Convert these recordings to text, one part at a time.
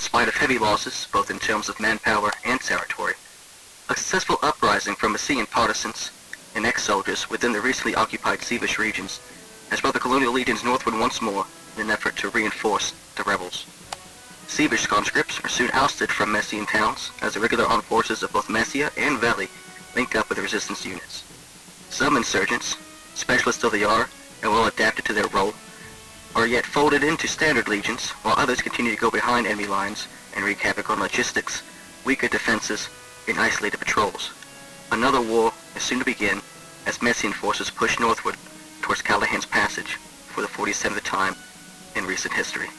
spite of heavy losses, both in terms of manpower and territory, a successful uprising from Massilian partisans and ex-soldiers within the recently occupied Sievish regions has brought the colonial legions northward once more in an effort to reinforce the rebels. Sievish conscripts are soon ousted from Messian towns as the regular armed forces of both Messia and Veli link up with the resistance units. Some insurgents, specialists though they are and well adapted to their role, are yet folded into standard legions, while others continue to go behind enemy lines and wreak havoc on logistics, weaker defenses, and isolated patrols. Another war is soon to begin as Messian forces push northward towards Callahan's Passage for the 47th time in recent history.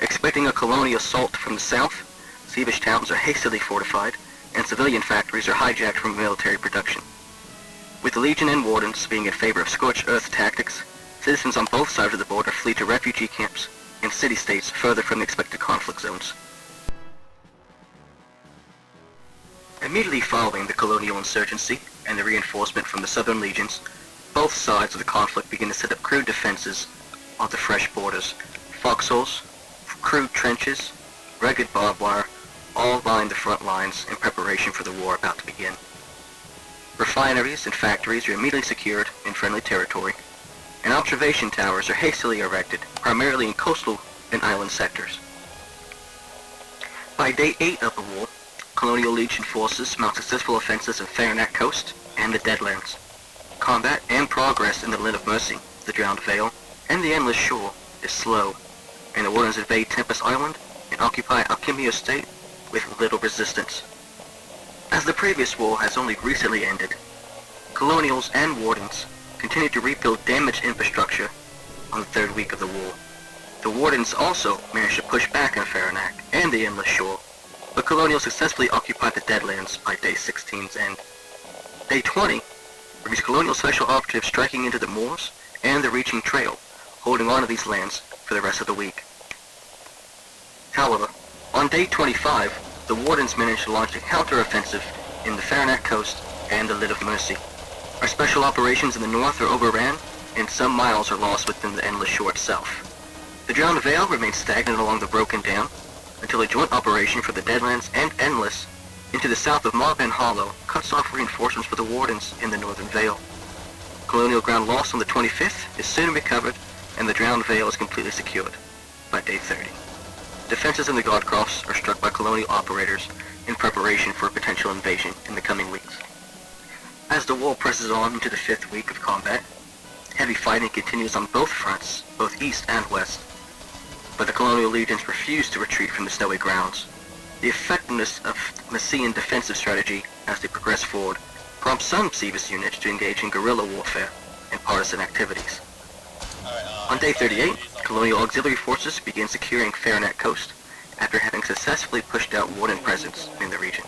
Expecting a colonial assault from the south, Sievish towns are hastily fortified and civilian factories are hijacked from military production. With the Legion and Wardens being in favor of scorched earth tactics, citizens on both sides of the border flee to refugee camps and city-states further from the expected conflict zones. Immediately following the colonial insurgency and the reinforcement from the southern legions, both sides of the conflict begin to set up crude defenses on the fresh borders. Foxholes, crude trenches, rugged barbed wire, all line the front lines in preparation for the war about to begin. Refineries and factories are immediately secured in friendly territory, and observation towers are hastily erected, primarily in coastal and island sectors. By day 8 of the war, colonial legion forces mount successful offensives in Fairnack Coast and the Deadlands. Combat and progress in the Land of Mercy, the Drowned Vale, and the Endless Shore is slow, and the Wardens invade Tempest Island and occupy Alchemia State with little resistance. As the previous war has only recently ended, Colonials and Wardens continue to rebuild damaged infrastructure on the third week of the war. The Wardens also managed to push back on Fairnack and the Endless Shore, but Colonials successfully occupied the Deadlands by day 16's end. Day 20 brings Colonial Special Operatives striking into the moors and the Reaching Trail, holding on to these lands for the rest of the week. However, on day 25, the Wardens managed to launch a counter-offensive in the Fairnack Coast and the Land of Mercy. Our special operations in the north are overran, and some miles are lost within the Endless Shore itself. The Drowned Vale remains stagnant along the Broken Dam, until a joint operation for the Deadlands and Endless into the south of Marben Hollow cuts off reinforcements for the Wardens in the Northern Vale. Colonial ground lost on the 25th is soon recovered, and the Drowned Vale is completely secured by day 30. Defenses in the Godcrofts are struck by colonial operators in preparation for a potential invasion in the coming weeks. As the war presses on into the 5th week of combat, heavy fighting continues on both fronts, both east and west, but the colonial legions refuse to retreat from the snowy grounds. The effectiveness of Messian defensive strategy as they progress forward prompts some Sievish units to engage in guerrilla warfare and partisan activities. On day 38, colonial auxiliary forces begin securing Fairnack Coast after having successfully pushed out Warden presence in the region.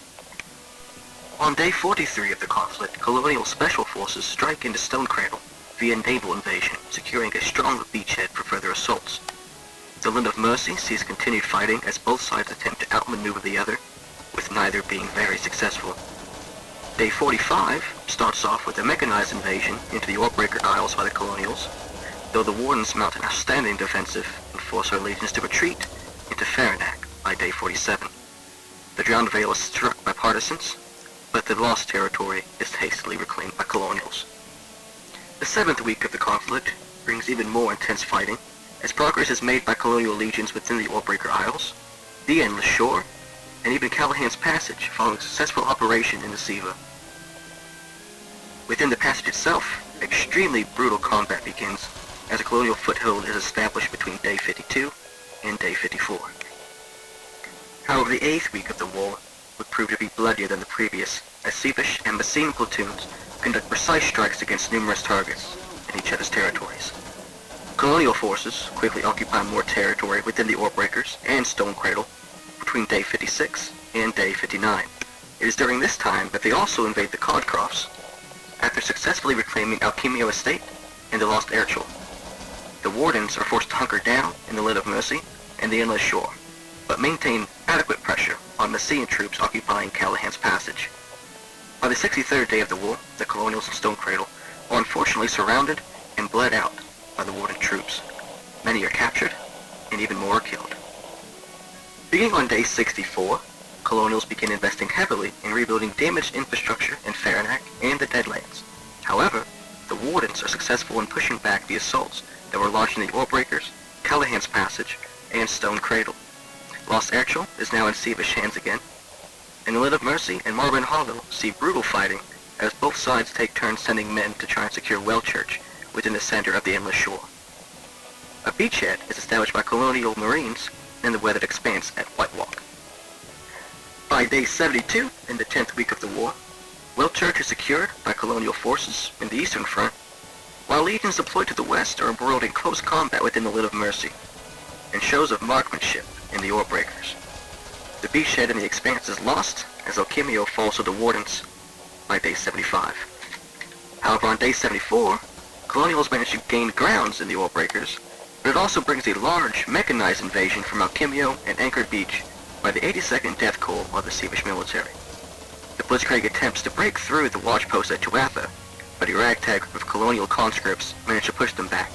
On day 43 of the conflict, colonial special forces strike into Stone Cradle via naval invasion, securing a strong beachhead for further assaults. The Land of Mercy sees continued fighting as both sides attempt to outmaneuver the other, with neither being very successful. Day 45 starts off with a mechanized invasion into the Orbreaker Isles by the Colonials, though the Wardens mount an outstanding defensive and force our legions to retreat into Fairnack by day 47. The Drowned Vale is struck by partisans, but the lost territory is hastily reclaimed by Colonials. The 7th week of the conflict brings even more intense fighting, as progress is made by colonial legions within the Orbreaker Isles, the Endless Shore, and even Callahan's Passage following successful operation in the Siva. Within the passage itself, extremely brutal combat begins as a colonial foothold is established between day 52 and day 54. However, the 8th week of the war would prove to be bloodier than the previous, as Sievish and Messene platoons conduct precise strikes against numerous targets in each other's territories. Colonial forces quickly occupy more territory within the Orbreakers and Stone Cradle between day 56 and day 59. It is during this time that they also invade the Codcrofts, after successfully reclaiming Alchemio Estate and the Lost Airchel. The Wardens are forced to hunker down in the Land of Mercy and the Endless Shore, but maintain adequate pressure on Messian troops occupying Callahan's Passage. By the 63rd day of the war, the Colonials in Stone Cradle are unfortunately surrounded and bled out by the Warden troops. Many are captured, and even more are killed. Beginning on day 64, Colonials begin investing heavily in rebuilding damaged infrastructure in Faranac and the Deadlands. However, the Wardens are successful in pushing back the assaults that were launched in the Orebreakers, Callahan's Passage, and Stone Cradle. Lost Erchel is now in Sievish hands again, and the Lid of Mercy and Marvin Hollow see brutal fighting as both sides take turns sending men to try and secure Wellchurch within the center of the Endless Shore. A beachhead is established by Colonial Marines in the weathered expanse at White Walk. By day 72, in the 10th week of the war, Wellchurch is secured by Colonial forces in the Eastern Front, while legions deployed to the west are embroiled in close combat within the Lid of Mercy, and shows of marksmanship in the Orebreakers. The beachhead in the expanse is lost as Alchemio falls to the Wardens by day 75. However, on day 74, Colonials manage to gain grounds in the Orebreakers, but it also brings a large mechanized invasion from Alchemio and Anchored Beach by the 82nd Death Corps of the Sievish military. The Blitzkrieg attempts to break through the watch post at Tuatha, but a ragtag group of Colonial conscripts manage to push them back.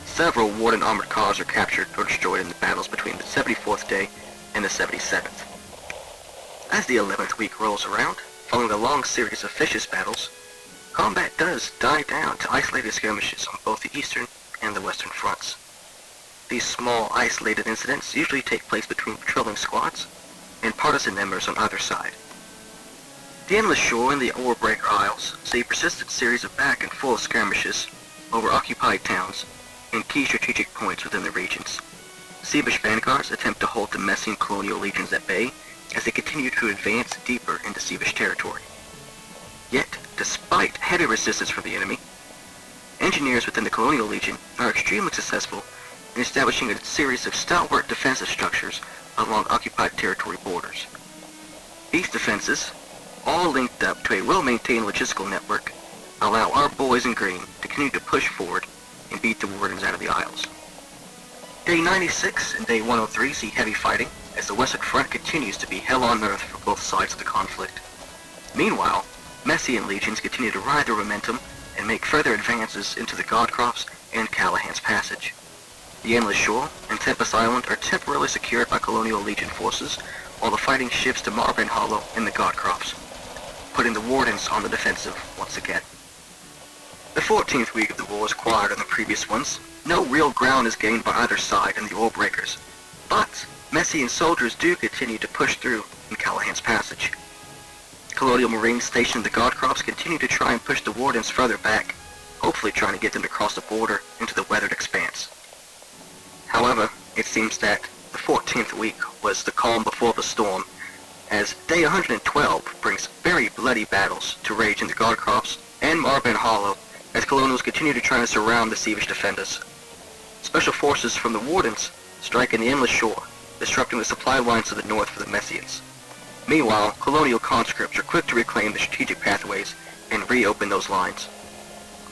Several Warden armored cars are captured or destroyed in the battles between the 74th day and the 77th. As the 11th week rolls around, following a long series of vicious battles, combat does die down to isolated skirmishes on both the eastern and the western fronts. These small, isolated incidents usually take place between patrolling squads and partisan members on either side. The Endless Shore and the Orebreaker Isles see a persistent series of back and forth skirmishes over occupied towns and key strategic points within the regions. Sievish vanguards attempt to hold the Messian colonial legions at bay as they continue to advance deeper into Sievish territory. Yet, despite heavy resistance from the enemy, engineers within the Colonial Legion are extremely successful in establishing a series of stalwart defensive structures along occupied territory borders. These defenses, all linked up to a well-maintained logistical network, allow our boys in green to continue to push forward and beat the Wardens out of the Isles. Day 96 and Day 103 see heavy fighting as the Western Front continues to be hell on earth for both sides of the conflict. Meanwhile, Messian legions continue to ride their momentum and make further advances into the Godcrofts and Callahan's Passage. The Endless Shore and Tempest Island are temporarily secured by Colonial Legion forces, while the fighting shifts to Marvin Hollow and the Godcrofts, putting the Wardens on the defensive once again. The 14th week of the war is quieter than the previous ones. No real ground is gained by either side in the Orebreakers, but Messian soldiers do continue to push through in Callahan's Passage. Colonial Marines stationed in the Godcrofts continue to try and push the Wardens further back, hopefully trying to get them to cross the border into the weathered expanse. However, it seems that the 14th week was the calm before the storm, as Day 112 brings very bloody battles to rage in the Godcrofts and Marvin Hollow as Colonials continue to try to surround the Sievish defenders. Special forces from the Wardens strike in the Endless Shore, disrupting the supply lines to the north for the Messians. Meanwhile, Colonial conscripts are quick to reclaim the strategic pathways and reopen those lines.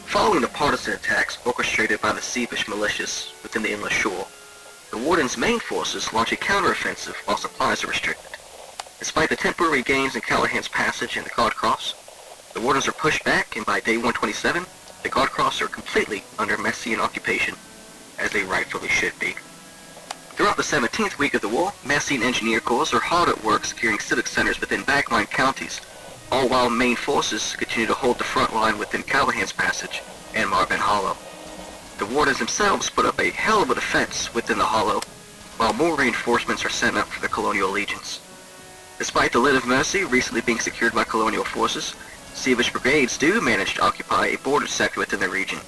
Following the partisan attacks orchestrated by the Sievish militias within the Endless Shore, the Warden's main forces launch a counteroffensive while supplies are restricted. Despite the temporary gains in Callahan's Passage and the Godcrofts, the Wardens are pushed back, and by Day 127, the Godcrofts are completely under Messian occupation, as they rightfully should be. Throughout the 17th week of the war, Messian engineer corps are hard at work securing civic centers within backline counties, all while main forces continue to hold the front line within Callahan's Passage and Marvin Hollow. The Wardens themselves put up a hell of a defense within the Hollow, while more reinforcements are sent up for the Colonial legions. Despite the Lid of Mercy recently being secured by Colonial forces, Sievish brigades do manage to occupy a border sector within the region,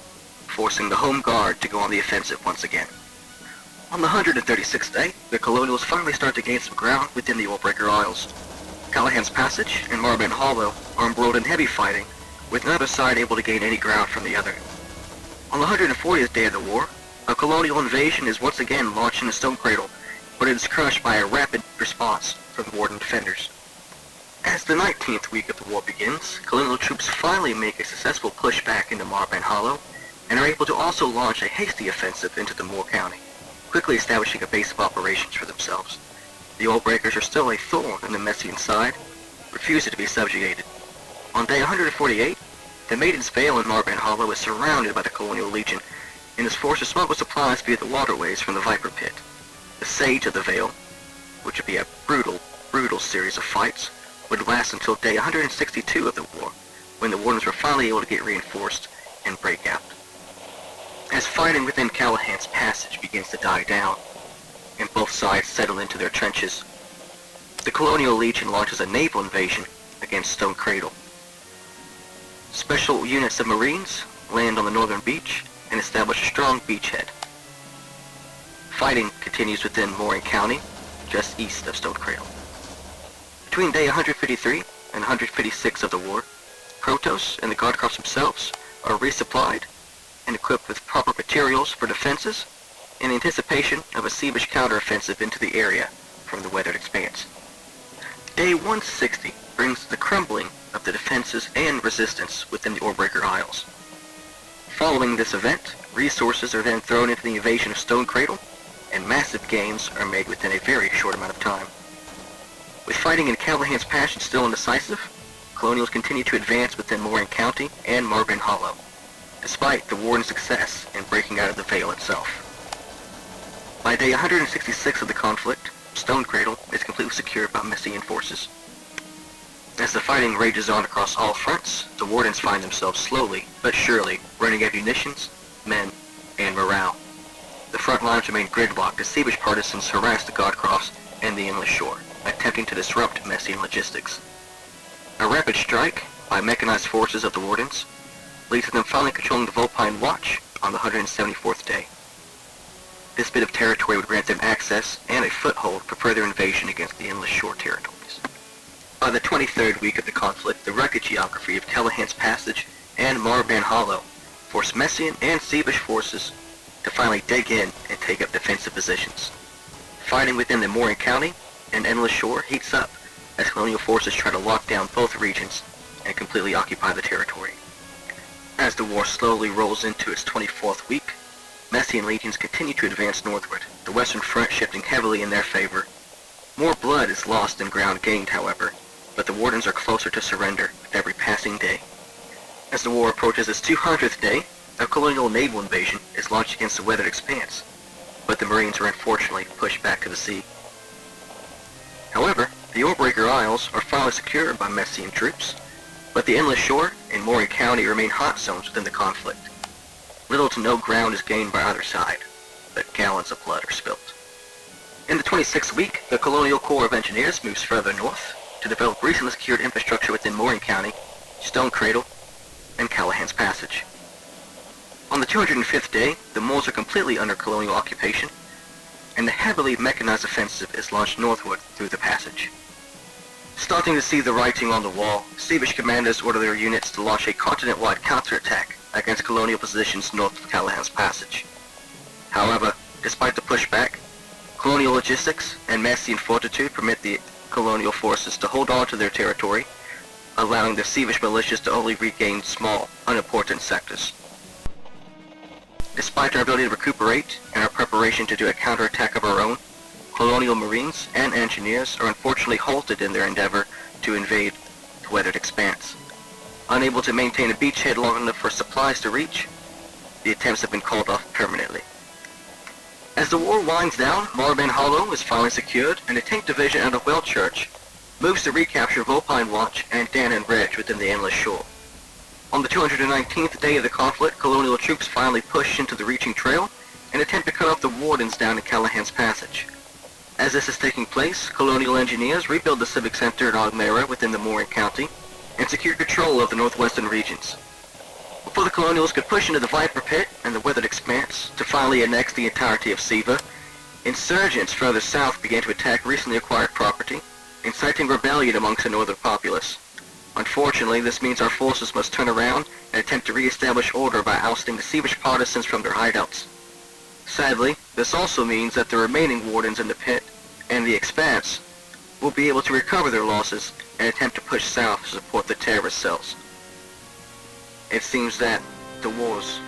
forcing the Home Guard to go on the offensive once again. On the 136th day, the Colonials finally start to gain some ground within the Orebreaker Isles. Callahan's Passage and Marvin Hollow are embroiled in heavy fighting, with neither side able to gain any ground from the other. On the 140th day of the war, a Colonial invasion is once again launched in the Stone Cradle, but it is crushed by a rapid response from Warden defenders. As the 19th week of the war begins, Colonial troops finally make a successful push back into Marvin Hollow, and are able to also launch a hasty offensive into the Moore County, quickly establishing a base of operations for themselves. The Orebreakers are still a thorn in the Messian side, refusing to be subjugated. On Day 148, the Maiden's Vale in Marvin Hollow is surrounded by the Colonial Legion, and is forced to smuggle supplies via the waterways from the Viper Pit. The Sage of the Vale, which would be a brutal, brutal series of fights, would last until day 162 of the war, when the Wardens were finally able to get reinforced and break out. As fighting within Callahan's Passage begins to die down, and both sides settle into their trenches, the Colonial Legion launches a naval invasion against Stone Cradle. Special units of Marines land on the northern beach and establish a strong beachhead. Fighting continues within Mooring County, just east of Stone Cradle. Between day 153 and 156 of the war, Protoss and the Guardcrafts themselves are resupplied and equipped with proper materials for defenses in anticipation of a Seabish counteroffensive into the area from the weathered expanse. Day 160 brings the crumbling of the defenses and resistance within the Orbreaker Isles. Following this event, resources are then thrown into the invasion of Stone Cradle, and massive gains are made within a very short amount of time. With fighting in Callahan's Passage still indecisive, Colonials continue to advance within Mooring County and Marvin Hollow, despite the Warden's success in breaking out of the Vale itself. By day 166 of the conflict, Stone Cradle is completely secured by Messian forces. As the fighting rages on across all fronts, the Wardens find themselves slowly but surely running out of munitions, men, and morale. The front lines remain gridlocked as Seabish partisans harass the Guardcrafts and the inland shore, attempting to disrupt Messian logistics. A rapid strike by mechanized forces of the Wardens leads to them finally controlling the Vulpine Watch on the 174th day. This bit of territory would grant them access and a foothold for further invasion against the inland shore territories. By the 23rd week of the conflict, the rugged geography of Callahan's Passage and Marban Hollow forced Messian and Seabish forces to finally dig in and take up defensive positions. Fighting within the Mooring County and Endless Shore heats up as colonial forces try to lock down both regions and completely occupy the territory. As the war slowly rolls into its 24th week, Messian legions continue to advance northward, the Western Front shifting heavily in their favor. More blood is lost than ground gained, however, but the Wardens are closer to surrender with every passing day. As the war approaches its 200th day, a colonial naval invasion is launched against the weathered expanse, but the Marines are unfortunately pushed back to the sea. However, the Orbreaker Isles are finally secured by Messian troops, but the Endless Shore and Mooring County remain hot zones within the conflict. Little to no ground is gained by either side, but gallons of blood are spilt. In the 26th week, the Colonial Corps of Engineers moves further north to develop recently secured infrastructure within Mooring County, Stone Cradle, and Callahan's Passage. On the 205th day, the moles are completely under colonial occupation, and the heavily mechanized offensive is launched northward through the passage. Starting to see the writing on the wall, Seabish commanders order their units to launch a continent-wide counterattack against colonial positions north of Callahan's Passage. However, despite the pushback, colonial logistics and Messian fortitude permit the colonial forces to hold on to their territory, allowing the Seabish militias to only regain small, unimportant sectors. Despite our ability to recuperate and our preparation to do a counterattack of our own, colonial marines and engineers are unfortunately halted in their endeavor to invade the weathered expanse. Unable to maintain a beachhead long enough for supplies to reach, the attempts have been called off permanently. As the war winds down, Marban Hollow is finally secured, and a tank division out of Wellchurch moves to recapture Vulpine Watch and Dannon Ridge within the Endless Shore. On the 219th day of the conflict, colonial troops finally push into the reaching trail and attempt to cut off the Wardens down in Callahan's Passage. As this is taking place, colonial engineers rebuild the Civic Center at Ogmera within the Mooring County and secure control of the northwestern regions. Before the colonials could push into the Viper Pit and the weathered expanse to finally annex the entirety of Siva, insurgents further south began to attack recently acquired property, inciting rebellion amongst the northern populace. Unfortunately, this means our forces must turn around and attempt to re-establish order by ousting the Seabish partisans from their hideouts. Sadly, this also means that the remaining Wardens in the pit and the expanse will be able to recover their losses and attempt to push south to support the terrorist cells. It seems that the wars